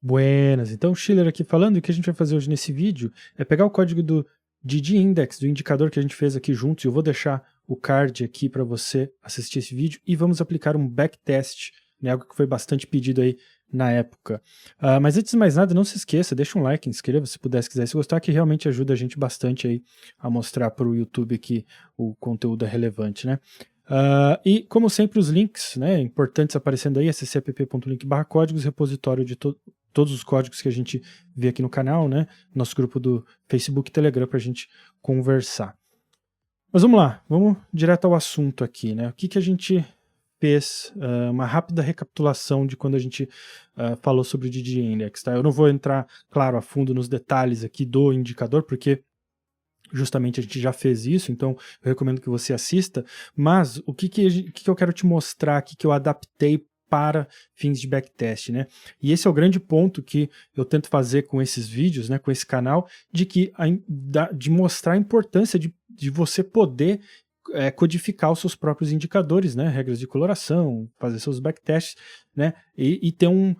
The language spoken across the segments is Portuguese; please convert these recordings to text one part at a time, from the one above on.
Buenas, então Schiller aqui falando, e o que a gente vai fazer hoje nesse vídeo é pegar o código do ddindex, do indicador que a gente fez aqui juntos, e eu vou deixar o card aqui para você assistir esse vídeo, e vamos aplicar um backtest, né, algo que foi bastante pedido aí na época. Mas antes de mais nada, não se esqueça, deixa um like, inscreva se puder, se quiser, se gostar, que realmente ajuda a gente bastante aí a mostrar para o YouTube que o conteúdo é relevante, né? E como sempre os links, né, importantes aparecendo aí, scapp.link/códigos, repositório de todos os códigos que a gente vê aqui no canal, né, nosso grupo do Facebook e Telegram para a gente conversar. Mas vamos lá, vamos direto ao assunto aqui, né, o que a gente fez, uma rápida recapitulação de quando a gente falou sobre o ddindex, tá? Eu não vou entrar, claro, a fundo nos detalhes aqui do indicador, porque justamente a gente já fez isso, então eu recomendo que você assista, mas o que eu quero te mostrar aqui que eu adaptei para fins de backtest, né? E esse é o grande ponto que eu tento fazer com esses vídeos, né, com esse canal, de mostrar a importância de você poder codificar os seus próprios indicadores, né, regras de coloração, fazer seus backtests, né, e ter um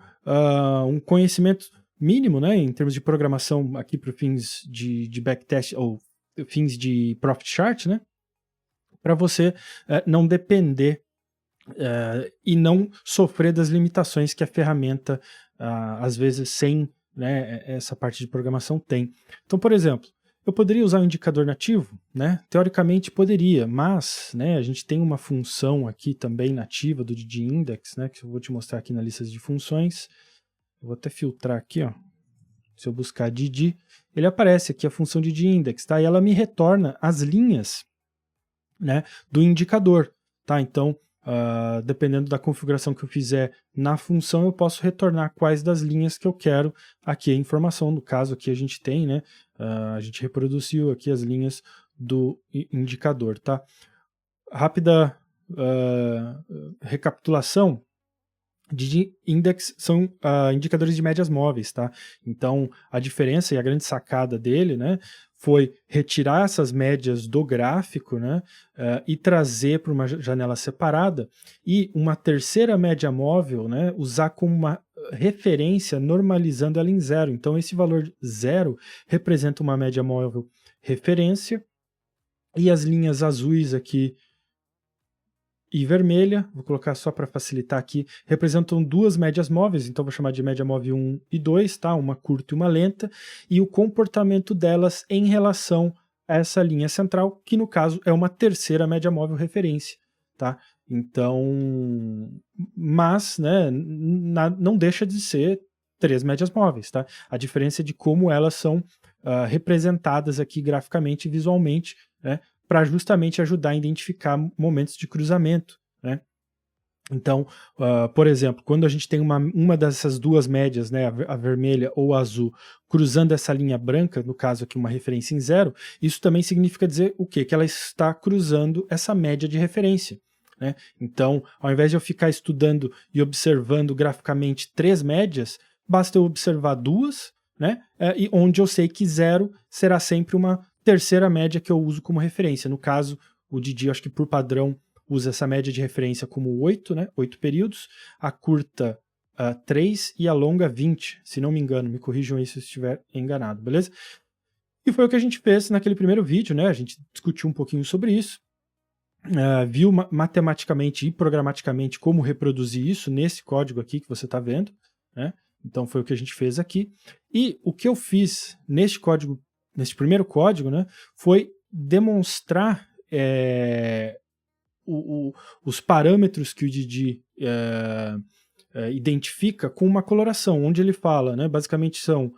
conhecimento mínimo, né, em termos de programação aqui para fins de backtest ou fins de profit chart, né, para você não depender e não sofrer das limitações que a ferramenta, às vezes sem, né, essa parte de programação tem. Então, por exemplo, eu poderia usar um indicador nativo, né? Teoricamente poderia, mas, né, a gente tem uma função aqui também nativa do ddindex, né, que eu vou te mostrar aqui na lista de funções. Eu vou até filtrar aqui, ó. Se eu buscar dd, ele aparece aqui a função ddindex, tá? E ela me retorna as linhas, né, do indicador, tá? Então, dependendo da configuração que eu fizer na função, eu posso retornar quais das linhas que eu quero aqui a informação. No caso aqui a gente tem, né, a gente reproduziu aqui as linhas do indicador, tá? Rápida recapitulação. ddindex são indicadores de médias móveis, tá? Então, a diferença e a grande sacada dele, né, foi retirar essas médias do gráfico, né, e trazer para uma janela separada, e uma terceira média móvel, né, usar como uma referência, normalizando ela em zero. Então, esse valor zero representa uma média móvel referência, e as linhas azuis aqui e vermelha, vou colocar só para facilitar aqui, representam duas médias móveis, então vou chamar de média móvel 1 e 2, tá? Uma curta e uma lenta, e o comportamento delas em relação a essa linha central, que no caso é uma terceira média móvel referência, tá? Então, mas, né, não deixa de ser três médias móveis, tá? A diferença é de como elas são representadas aqui graficamente e visualmente, né, para justamente ajudar a identificar momentos de cruzamento, né? Então, por exemplo, quando a gente tem uma dessas duas médias, né, a vermelha ou a azul, cruzando essa linha branca, no caso aqui uma referência em zero, isso também significa dizer o quê? Que ela está cruzando essa média de referência, né? Então, ao invés de eu ficar estudando e observando graficamente três médias, basta eu observar duas, né, e onde eu sei que zero será sempre uma terceira média que eu uso como referência. No caso, o Didi, acho que por padrão, usa essa média de referência como 8, né? 8 períodos, a curta 3 e a longa 20, se não me engano, me corrijam aí se eu estiver enganado, beleza? E foi o que a gente fez naquele primeiro vídeo, né? A gente discutiu um pouquinho sobre isso, viu matematicamente e programaticamente como reproduzir isso nesse código aqui que você está vendo, né? Então foi o que a gente fez aqui. E o que eu fiz neste código, nesse primeiro código, né, foi demonstrar os parâmetros que o Didi identifica com uma coloração, onde ele fala, né, basicamente são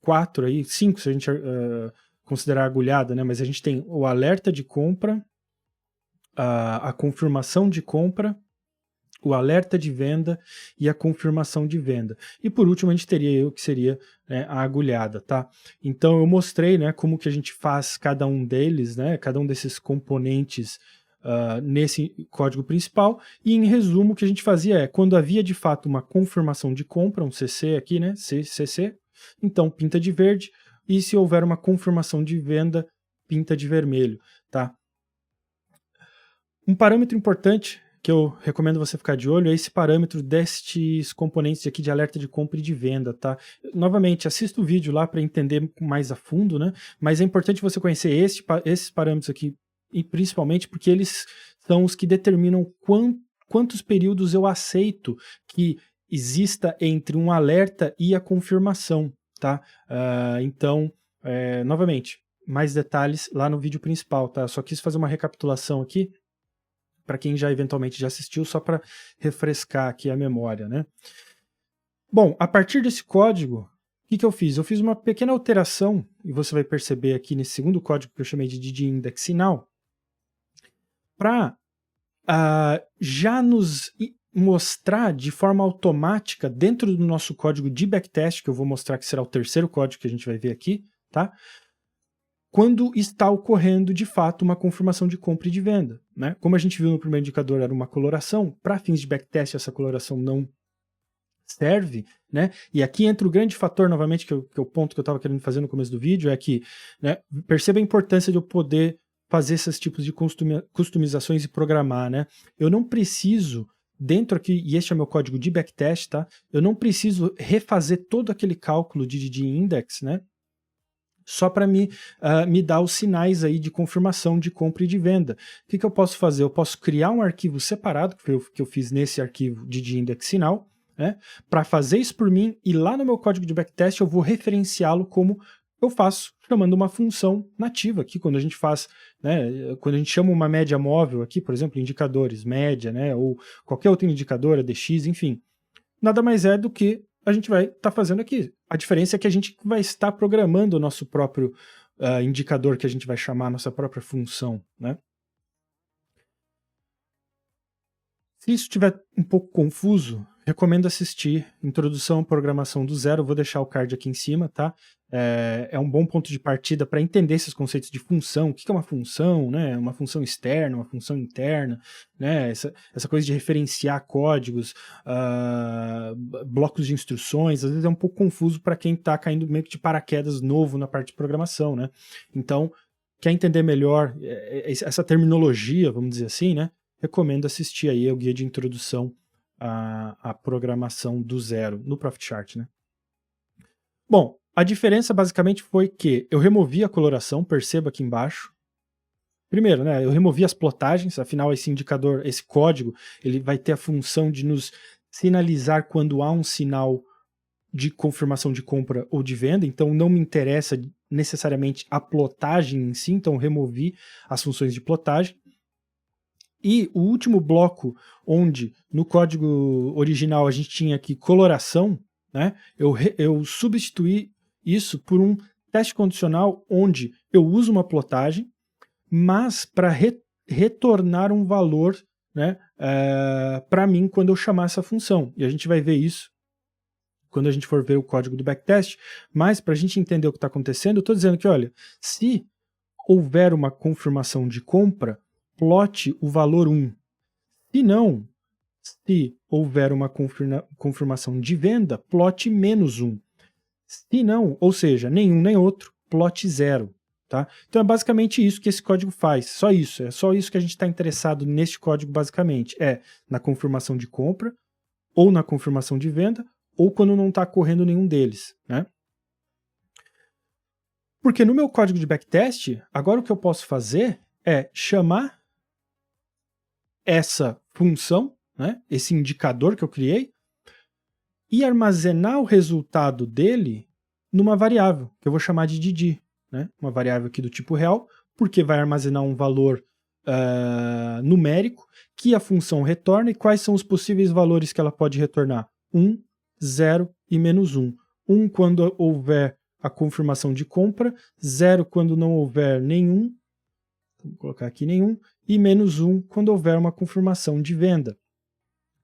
4, aí, 5 se a gente considerar agulhada, né, mas a gente tem o alerta de compra, a confirmação de compra, o alerta de venda e a confirmação de venda. E por último a gente teria o que seria, né, a agulhada, tá? Então eu mostrei, né, como que a gente faz cada um deles, né, cada um desses componentes nesse código principal, e em resumo o que a gente fazia é, quando havia de fato uma confirmação de compra, um CC aqui, né, CC, então pinta de verde, e se houver uma confirmação de venda, pinta de vermelho, tá? Um parâmetro importante que eu recomendo você ficar de olho é esse parâmetro destes componentes aqui de alerta de compra e de venda, tá? Novamente, assista o vídeo lá para entender mais a fundo, né? Mas é importante você conhecer esses parâmetros aqui, e principalmente porque eles são os que determinam quantos períodos eu aceito que exista entre um alerta e a confirmação, tá? Então, novamente, mais detalhes lá no vídeo principal, tá? Só quis fazer uma recapitulação aqui para quem já eventualmente já assistiu, só para refrescar aqui a memória, né? Bom, a partir desse código, o que eu fiz? Eu fiz uma pequena alteração, e você vai perceber aqui nesse segundo código que eu chamei de DDIndex Now, para já nos mostrar de forma automática dentro do nosso código de backtest, que eu vou mostrar que será o terceiro código que a gente vai ver aqui, tá? Quando está ocorrendo de fato uma confirmação de compra e de venda, né? Como a gente viu no primeiro indicador, era uma coloração, para fins de backtest essa coloração não serve, né? E aqui entra o grande fator, novamente, que é o ponto que eu estava querendo fazer no começo do vídeo, é que, né, perceba a importância de eu poder fazer esses tipos de customizações e programar, né? Eu não preciso, dentro aqui, e este é meu código de backtest, tá? Eu não preciso refazer todo aquele cálculo de DDIndex, né? Só para me dar os sinais aí de confirmação de compra e de venda. O que eu posso fazer? Eu posso criar um arquivo separado, que eu fiz nesse arquivo DDIndex Now, né, para fazer isso por mim, e lá no meu código de backtest eu vou referenciá-lo como eu faço, chamando uma função nativa aqui, quando a gente faz, né, quando a gente chama uma média móvel aqui, por exemplo, indicadores, média, né, ou qualquer outro indicador, ADX, enfim, nada mais é do que a gente vai estar fazendo aqui. A diferença é que a gente vai estar programando o nosso próprio indicador, que a gente vai chamar a nossa própria função, né? Se isso estiver um pouco confuso, recomendo assistir Introdução à Programação do Zero, eu vou deixar o card aqui em cima, tá? É um bom ponto de partida para entender esses conceitos de função, o que é uma função, né? Uma função externa, uma função interna, né? Essa coisa de referenciar códigos, blocos de instruções, às vezes é um pouco confuso para quem está caindo meio que de paraquedas novo na parte de programação, né? Então, quer entender melhor essa terminologia, vamos dizer assim, né? Recomendo assistir aí o guia de introdução à programação do zero no ProfitChart, né? Bom, a diferença basicamente foi que eu removi a coloração, perceba aqui embaixo. Primeiro, né, eu removi as plotagens, afinal esse indicador, esse código, ele vai ter a função de nos sinalizar quando há um sinal de confirmação de compra ou de venda, então não me interessa necessariamente a plotagem em si, então removi as funções de plotagem. E o último bloco, onde no código original a gente tinha aqui coloração, né, eu substituí isso por um teste condicional onde eu uso uma plotagem, mas para retornar um valor, né, para mim quando eu chamar essa função. E a gente vai ver isso quando a gente for ver o código do backtest, mas para a gente entender o que está acontecendo, eu estou dizendo que, olha, se houver uma confirmação de compra, plote o valor 1. Se não, se houver uma confirmação de venda, plote menos 1. Se não, ou seja, nenhum nem outro, plote 0. Tá? Então é basicamente isso que esse código faz, só isso, é só isso que a gente está interessado neste código basicamente, é na confirmação de compra, ou na confirmação de venda, ou quando não está correndo nenhum deles, né? Porque no meu código de backtest, agora o que eu posso fazer é chamar essa função, né, esse indicador que eu criei, e armazenar o resultado dele numa variável, que eu vou chamar de DD, né, uma variável aqui do tipo real, porque vai armazenar um valor numérico que a função retorna, e quais são os possíveis valores que ela pode retornar? 1, 0 e menos 1. 1 quando houver a confirmação de compra, 0 quando não houver nenhum, vou colocar aqui nenhum, e menos 1 quando houver uma confirmação de venda.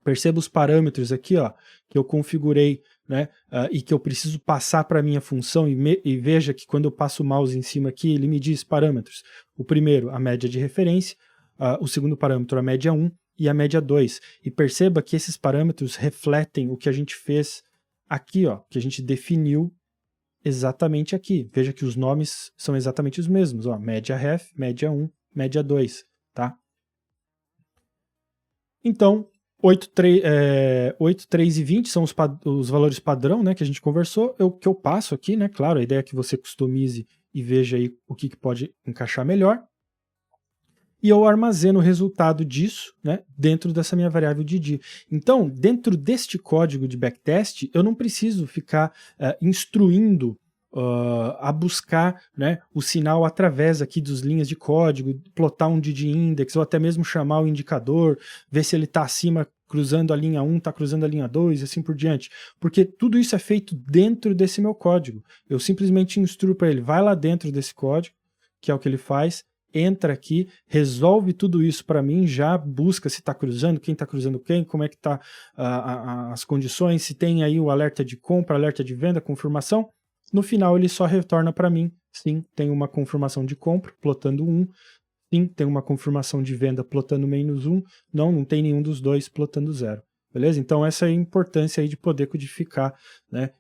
Perceba os parâmetros aqui, ó, que eu configurei, né, e que eu preciso passar para a minha função, e veja que quando eu passo o mouse em cima aqui, ele me diz parâmetros. O primeiro, a média de referência, o segundo parâmetro, a média 1, e a média 2. E perceba que esses parâmetros refletem o que a gente fez aqui, ó, que a gente definiu exatamente aqui. Veja que os nomes são exatamente os mesmos, ó, média ref, média 1, média 2, tá? Então, 8, 3 e 20 são os valores padrão, né, que a gente conversou. Que eu passo aqui, né, claro, a ideia é que você customize e veja aí o que pode encaixar melhor. E eu armazeno o resultado disso, né, dentro dessa minha variável DD. Então, dentro deste código de backtest, eu não preciso ficar instruindo a buscar, né, o sinal através aqui das linhas de código, plotar um DD index, ou até mesmo chamar o indicador, ver se ele está acima, cruzando a linha 1, está cruzando a linha 2, e assim por diante. Porque tudo isso é feito dentro desse meu código. Eu simplesmente instruo para ele, vai lá dentro desse código, que é o que ele faz, entra aqui, resolve tudo isso para mim, já busca se está cruzando, quem está cruzando quem, como é que está as condições, se tem aí o alerta de compra, alerta de venda, confirmação. No final ele só retorna para mim, sim, tem uma confirmação de compra, plotando 1, sim, tem uma confirmação de venda, plotando -1, não tem nenhum dos dois, plotando 0. Beleza? Então essa é a importância aí de poder codificar, né,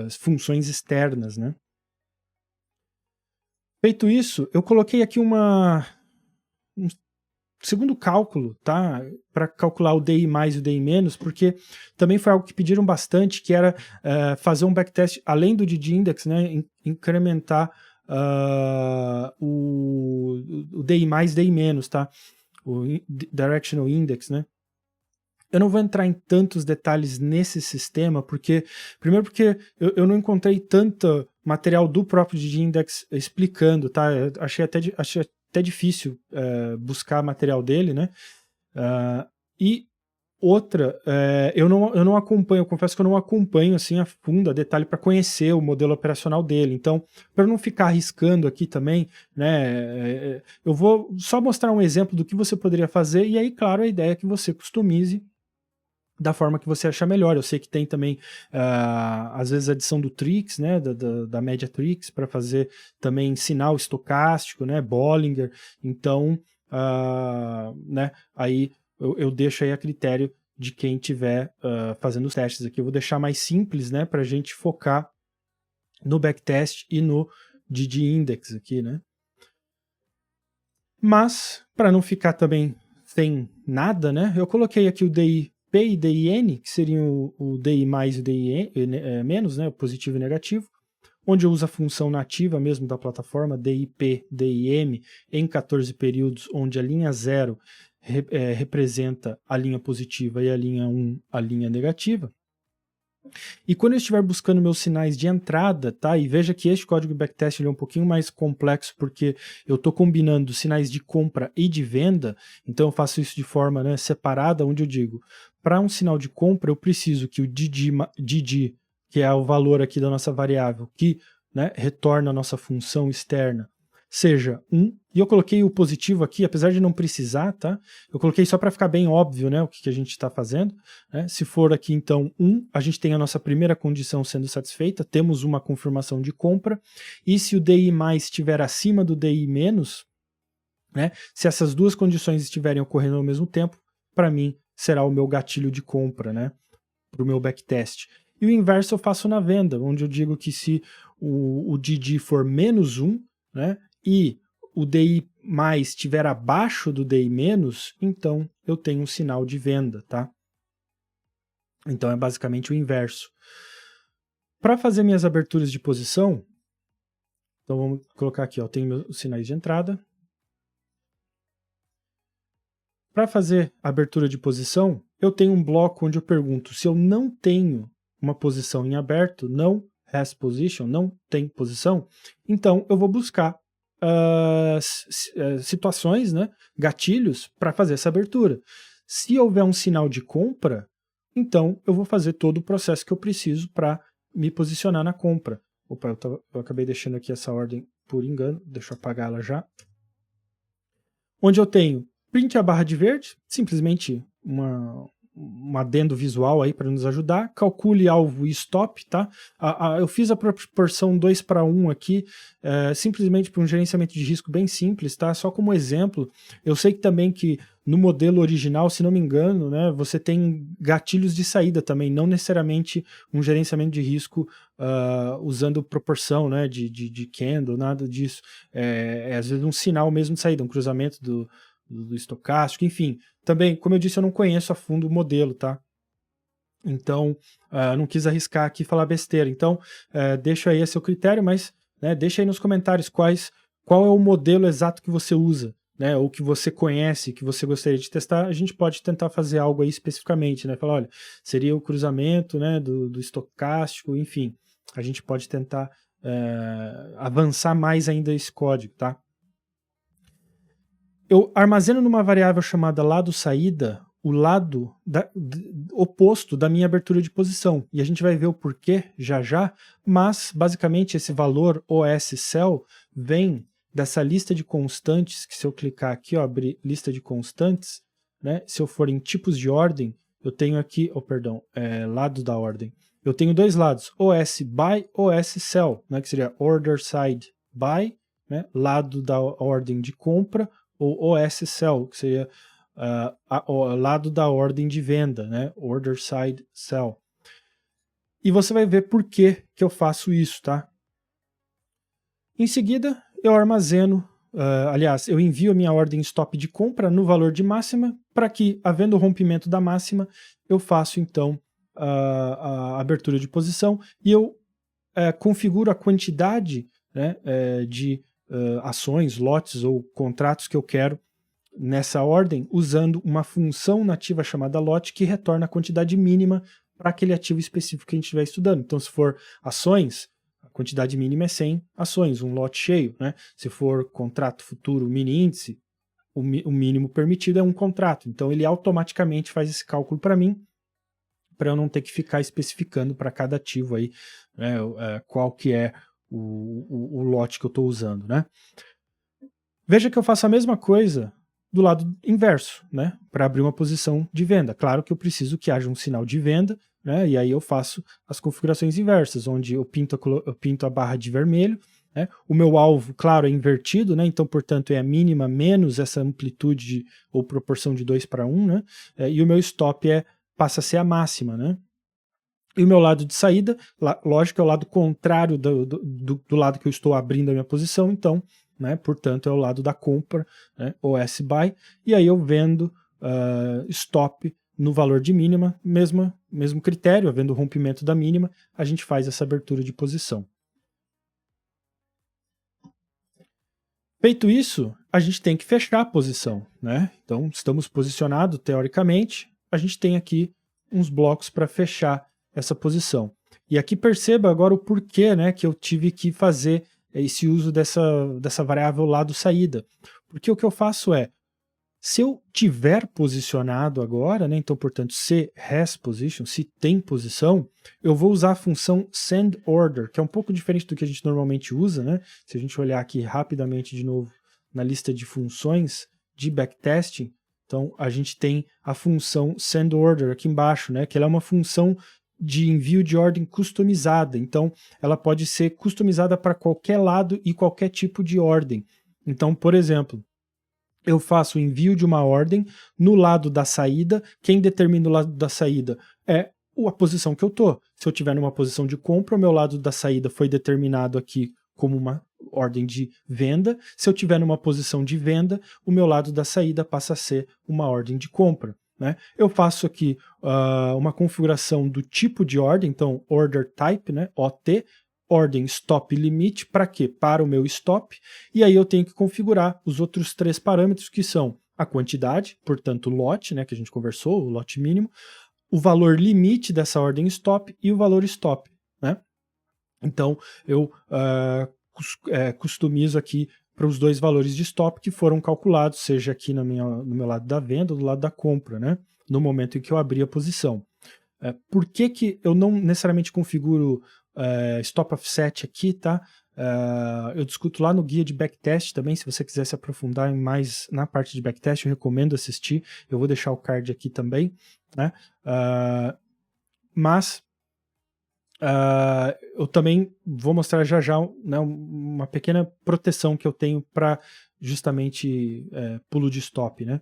as funções externas, né? Feito isso, eu coloquei aqui um segundo cálculo, tá? Para calcular o DI mais e o DI menos, porque também foi algo que pediram bastante, que era fazer um backtest, além do DD index, né? Incrementar o DI mais e DI menos, tá? O Directional Index, né? Eu não vou entrar em tantos detalhes nesse sistema, primeiro porque eu não encontrei tanto material do próprio DD Index explicando, tá? Eu achei até difícil buscar material dele, né? E outra, eu não acompanho, eu confesso que eu não acompanho assim a fundo, a detalhe, para conhecer o modelo operacional dele. Então, para não ficar arriscando aqui também, né? Eu vou só mostrar um exemplo do que você poderia fazer, e aí, claro, a ideia é que você customize da forma que você achar melhor. Eu sei que tem também, às vezes, a adição do Trix, né, da média Trix, para fazer também sinal estocástico, né, Bollinger. Então, né, aí eu deixo aí a critério de quem estiver fazendo os testes aqui. Eu vou deixar mais simples, né, para a gente focar no backtest e no DD Index aqui, né. Mas, para não ficar também sem nada, né, eu coloquei aqui o DI P e DIN, que seriam o DI mais e o DI menos, né, o positivo e negativo, onde eu uso a função nativa mesmo da plataforma, DIP, DIM, em 14 períodos, onde a linha 0 representa a linha positiva e a linha 1 a linha negativa. E quando eu estiver buscando meus sinais de entrada, tá? E veja que este código backtest ele é um pouquinho mais complexo, porque eu estou combinando sinais de compra e de venda, então eu faço isso de forma, né, separada, onde eu digo, para um sinal de compra eu preciso que o DD, que é o valor aqui da nossa variável, que, né, retorna a nossa função externa, seja 1, e eu coloquei o positivo aqui, apesar de não precisar, tá? Eu coloquei só para ficar bem óbvio, né, o que a gente está fazendo, né? Se for aqui então 1, a gente tem a nossa primeira condição sendo satisfeita, temos uma confirmação de compra, e se o DI mais estiver acima do DI menos, né, se essas duas condições estiverem ocorrendo ao mesmo tempo, para mim será o meu gatilho de compra, né, para o meu backtest. E o inverso eu faço na venda, onde eu digo que se o DD for -1, né, e o DI mais estiver abaixo do DI menos, então eu tenho um sinal de venda, tá? Então é basicamente o inverso. Para fazer minhas aberturas de posição, então vamos colocar aqui, ó, tenho meus sinais de entrada. Para fazer a abertura de posição, eu tenho um bloco onde eu pergunto se eu não tenho uma posição em aberto, não has position, não tem posição, então eu vou buscar situações, né, gatilhos para fazer essa abertura. Se houver um sinal de compra, então eu vou fazer todo o processo que eu preciso para me posicionar na compra. Opa, eu acabei deixando aqui essa ordem por engano, deixa eu apagar ela já. Onde eu tenho print a barra de verde, simplesmente um adendo visual aí para nos ajudar, calcule alvo e stop, tá? Eu fiz a proporção 2:1 aqui, simplesmente para um gerenciamento de risco bem simples, tá? Só como exemplo, eu sei que também que no modelo original, se não me engano, né, você tem gatilhos de saída também, não necessariamente um gerenciamento de risco usando proporção, né, de candle, nada disso. É às vezes um sinal mesmo de saída, um cruzamento do estocástico, enfim. Também, como eu disse, eu não conheço a fundo o modelo, tá? Então, não quis arriscar aqui e falar besteira. Então, deixa aí a seu critério, mas né, deixa aí nos comentários qual é o modelo exato que você usa, né, ou que você conhece, que você gostaria de testar. A gente pode tentar fazer algo aí especificamente, né? Falar, olha, seria o cruzamento, né, do estocástico, enfim. A gente pode tentar avançar mais ainda esse código, tá? Eu armazeno numa variável chamada lado saída o lado oposto da minha abertura de posição. E a gente vai ver o porquê já, mas basicamente esse valor OSCell vem dessa lista de constantes, que se eu clicar aqui, ó, abrir lista de constantes, né, se eu for em tipos de ordem, eu tenho aqui, lado da ordem. Eu tenho dois lados, OS by, OS cell, né, que seria order side by, né, lado da ordem de compra, ou OS cell, que seria lado da ordem de venda, né? Order side sell. E você vai ver por que eu faço isso, tá? Em seguida, eu armazeno, aliás, eu envio a minha ordem stop de compra no valor de máxima, para que, havendo o rompimento da máxima, eu faço então a abertura de posição e eu configuro a quantidade, né, de ações, lotes ou contratos que eu quero nessa ordem, usando uma função nativa chamada lot, que retorna a quantidade mínima para aquele ativo específico que a gente estiver estudando. Então, se for ações, a quantidade mínima é 100 ações, um lote cheio, né? Se for contrato futuro mini índice, o mínimo permitido é um contrato. Então, ele automaticamente faz esse cálculo para mim, para eu não ter que ficar especificando para cada ativo aí, né, qual que é o lote que eu estou usando, né? Veja que eu faço a mesma coisa do lado inverso, né, para abrir uma posição de venda. Claro que eu preciso que haja um sinal de venda, né, e aí eu faço as configurações inversas, onde eu pinto a barra de vermelho, né, o meu alvo, claro, é invertido, né, então, portanto, é a mínima menos essa amplitude ou proporção de 2:1, né, e o meu stop passa a ser a máxima, né. E o meu lado de saída, lógico, é o lado contrário do lado que eu estou abrindo a minha posição, então, né, portanto, é o lado da compra, né, OS buy, e aí eu vendo stop no valor de mínima, mesmo critério, havendo o rompimento da mínima, a gente faz essa abertura de posição. Feito isso, a gente tem que fechar a posição, né? Então, estamos posicionados teoricamente, a gente tem aqui uns blocos para fechar essa posição. E aqui perceba agora o porquê, né, que eu tive que fazer esse uso dessa variável lado saída. Porque o que eu faço se eu tiver posicionado agora, né, então, portanto, se has position, se tem posição, eu vou usar a função send order, que é um pouco diferente do que a gente normalmente usa, né? Se a gente olhar aqui rapidamente de novo na lista de funções de backtesting, então a gente tem a função send order aqui embaixo, né, que ela é uma função de envio de ordem customizada, então ela pode ser customizada para qualquer lado e qualquer tipo de ordem. Então, por exemplo, eu faço o envio de uma ordem no lado da saída. Quem determina o lado da saída é a posição que eu estou. Se eu estiver numa posição de compra, o meu lado da saída foi determinado aqui como uma ordem de venda. Se eu estiver numa posição de venda, o meu lado da saída passa a ser uma ordem de compra, né? Eu faço aqui uma configuração do tipo de ordem, então order type, né, OT, ordem stop limite, para quê? Para o meu stop, e aí eu tenho que configurar os outros 3 parâmetros, que são a quantidade, portanto o lote, né, que a gente conversou, o lote mínimo, o valor limite dessa ordem stop e o valor stop, né? Então eu customizo aqui para os 2 valores de stop que foram calculados, seja aqui no meu lado da venda ou do lado da compra, né, no momento em que eu abri a posição. Por que eu não necessariamente configuro stop offset aqui, tá? Eu discuto lá no guia de backtest também. Se você quiser se aprofundar mais na parte de backtest, eu recomendo assistir. Eu vou deixar o card aqui também, né? Mas eu também vou mostrar já, né, uma pequena proteção que eu tenho para justamente pulo de stop, né?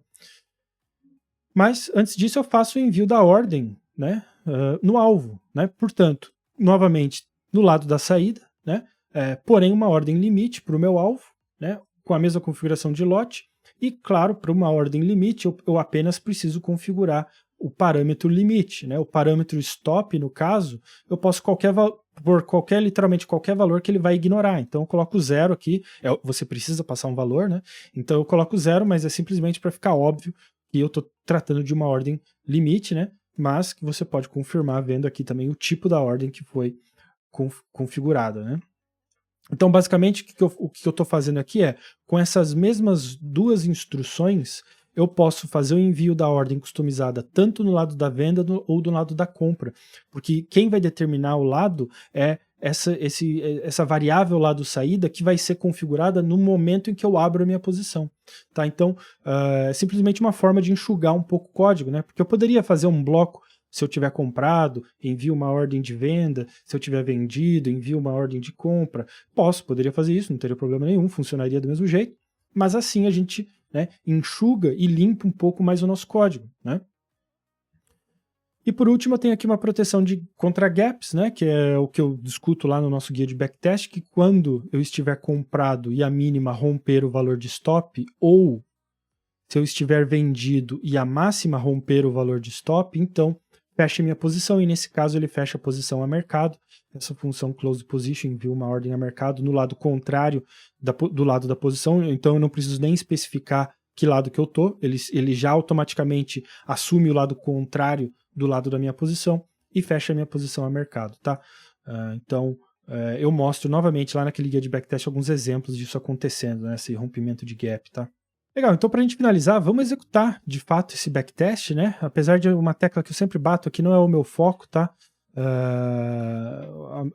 Mas antes disso eu faço o envio da ordem, né, no alvo, né? Portanto, novamente no lado da saída, né, porém uma ordem limite para o meu alvo, né, com a mesma configuração de lote, E, claro, para uma ordem limite, eu apenas preciso configurar o parâmetro limite, né? O parâmetro stop, no caso, eu posso por literalmente qualquer valor que ele vai ignorar. Então eu coloco 0 aqui, você precisa passar um valor, né? Então eu coloco 0, mas é simplesmente para ficar óbvio que eu estou tratando de uma ordem limite, né? Mas que você pode confirmar vendo aqui também o tipo da ordem que foi configurada, né? Então, basicamente, o que eu estou fazendo aqui é, com essas mesmas duas instruções, eu posso fazer o envio da ordem customizada tanto no lado da venda ou do lado da compra, porque quem vai determinar o lado é essa variável lá do saída que vai ser configurada no momento em que eu abro a minha posição. Tá? Então, é simplesmente uma forma de enxugar um pouco o código, né? Porque eu poderia fazer um bloco. Se eu tiver comprado, envio uma ordem de venda. Se eu tiver vendido, envio uma ordem de compra. Poderia fazer isso, não teria problema nenhum, funcionaria do mesmo jeito. Mas assim a gente, né, enxuga e limpa um pouco mais o nosso código, né? E por último, eu tenho aqui uma proteção contra gaps, né, que é o que eu discuto lá no nosso guia de backtest, que quando eu estiver comprado e a mínima romper o valor de stop, ou se eu estiver vendido e a máxima romper o valor de stop, então fecha minha posição, e nesse caso ele fecha a posição a mercado. Essa função close position envia uma ordem a mercado no lado contrário do lado da posição, então eu não preciso nem especificar que lado que eu tô, ele já automaticamente assume o lado contrário do lado da minha posição e fecha a minha posição a mercado, tá? Então eu mostro novamente lá naquele guia de backtest alguns exemplos disso acontecendo, né, esse rompimento de gap, tá? Legal, então para a gente finalizar, vamos executar de fato esse backtest, né? Apesar de uma tecla que eu sempre bato aqui, não é o meu foco, tá?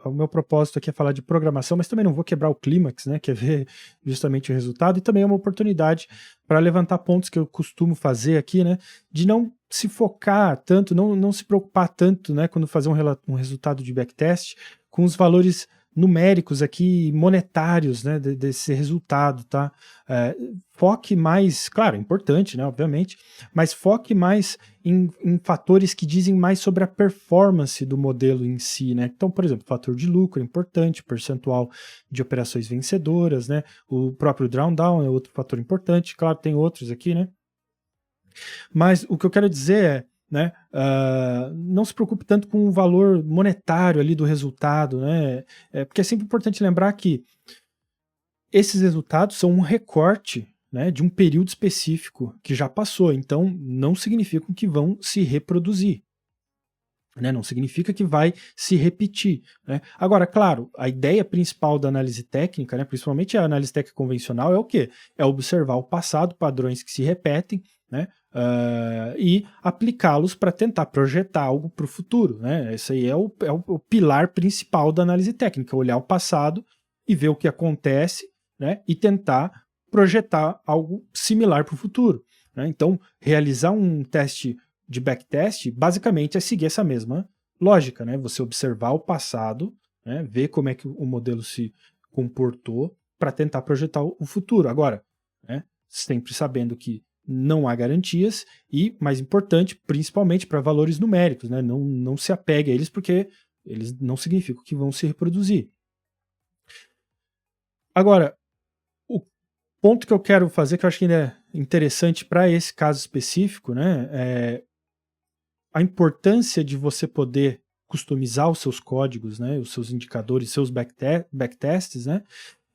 O meu propósito aqui é falar de programação, mas também não vou quebrar o clímax, né? Que é ver justamente o resultado, e também é uma oportunidade para levantar pontos que eu costumo fazer aqui, né? De não se focar tanto, não se preocupar tanto, né? Quando fazer um resultado de backtest com os valores numéricos aqui, monetários, né, desse resultado, tá? Foque mais, claro, é importante, né, obviamente, mas foque mais em fatores que dizem mais sobre a performance do modelo em si, né? Então, por exemplo, fator de lucro é importante, percentual de operações vencedoras, né? O próprio drawdown é outro fator importante, claro, tem outros aqui, né? Mas o que eu quero dizer é, né, não se preocupe tanto com o valor monetário ali do resultado, né, porque é sempre importante lembrar que esses resultados são um recorte, né, de um período específico que já passou, então não significam que vão se reproduzir. Né, não significa que vai se repetir. Né? Agora, claro, a ideia principal da análise técnica, né, principalmente a análise técnica convencional, é o quê? É observar o passado, padrões que se repetem, né, e aplicá-los para tentar projetar algo para o futuro. Né? Esse aí é o pilar principal da análise técnica, olhar o passado e ver o que acontece, né, e tentar projetar algo similar para o futuro. Né? Então, realizar um teste de backtest, basicamente é seguir essa mesma lógica, né? Você observar o passado, né? Ver como é que o modelo se comportou para tentar projetar o futuro. Agora, né? Sempre sabendo que não há garantias e, mais importante, principalmente para valores numéricos, né? Não se apegue a eles porque eles não significam que vão se reproduzir. Agora, o ponto que eu quero fazer, que eu acho que ainda é interessante para esse caso específico, né? É a importância de você poder customizar os seus códigos, né, os seus indicadores, seus backtests, né,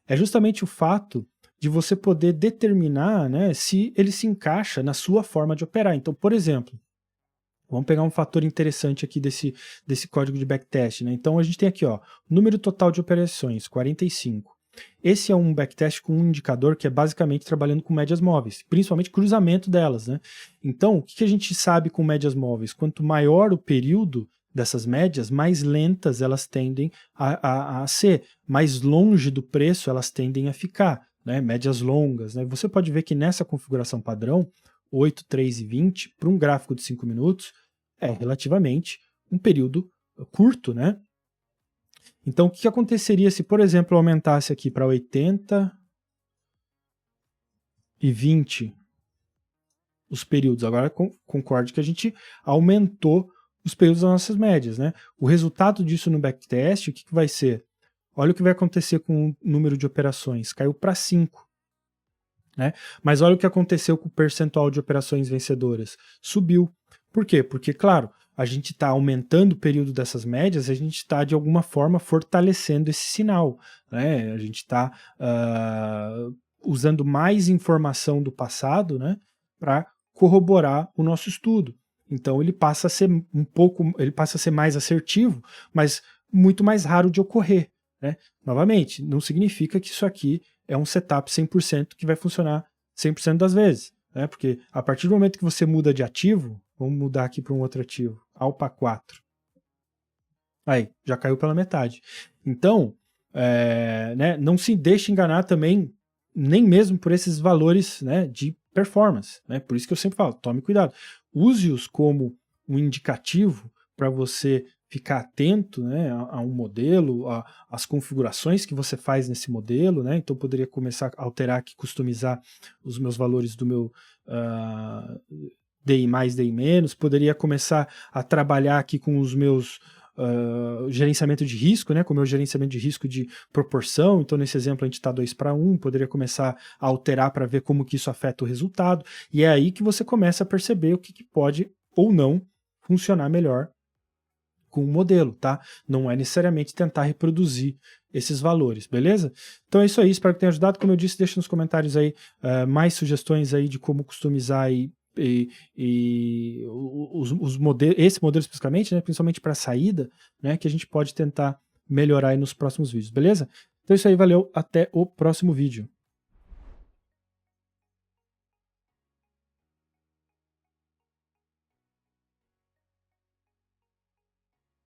é justamente o fato de você poder determinar, né, se ele se encaixa na sua forma de operar. Então, por exemplo, vamos pegar um fator interessante aqui desse código de backtest. Né? Então, a gente tem aqui, ó, número total de operações, 45. Esse é um backtest com um indicador que é basicamente trabalhando com médias móveis, principalmente cruzamento delas. Né? Então, o que a gente sabe com médias móveis? Quanto maior o período dessas médias, mais lentas elas tendem a ser, mais longe do preço elas tendem a ficar, né? Médias longas. Né? Você pode ver que nessa configuração padrão, 8, 3 e 20, para um gráfico de 5 minutos, é relativamente um período curto, né? Então, o que aconteceria se, por exemplo, eu aumentasse aqui para 80 e 20 os períodos? Agora, concorde que a gente aumentou os períodos das nossas médias, né? O resultado disso no backtest, o que vai ser? Olha o que vai acontecer com o número de operações. Caiu para 5. né? Mas olha o que aconteceu com o percentual de operações vencedoras. Subiu. Por quê? Porque, claro, a gente está aumentando o período dessas médias, a gente está, de alguma forma, fortalecendo esse sinal, né? A gente está usando mais informação do passado, né, para corroborar o nosso estudo. Então ele passa a ser ele passa a ser mais assertivo, mas muito mais raro de ocorrer, né? Novamente, não significa que isso aqui é um setup 100% que vai funcionar 100% das vezes, né? Porque a partir do momento que você muda de ativo, vamos mudar aqui para um outro ativo, ALPA 4. Aí, já caiu pela metade. Então, né, não se deixe enganar também, nem mesmo por esses valores, né, de performance, né? Por isso que eu sempre falo, tome cuidado. Use-os como um indicativo para você ficar atento, né, a um modelo, às configurações que você faz nesse modelo, né? Então poderia começar a alterar aqui, customizar os meus valores do meu DI mais, DI menos, poderia começar a trabalhar aqui com os meus gerenciamento de risco, né, com o meu gerenciamento de risco de proporção. Então nesse exemplo a gente está 2:1, poderia começar a alterar para ver como que isso afeta o resultado, e é aí que você começa a perceber o que pode ou não funcionar melhor com o modelo, tá? Não é necessariamente tentar reproduzir esses valores, beleza? Então é isso aí, espero que tenha ajudado. Como eu disse, deixa nos comentários aí mais sugestões aí de como customizar aí os modelos, esse modelo especificamente, né, principalmente para saída, né, que a gente pode tentar melhorar aí nos próximos vídeos, beleza? Então é isso aí, valeu, até o próximo vídeo.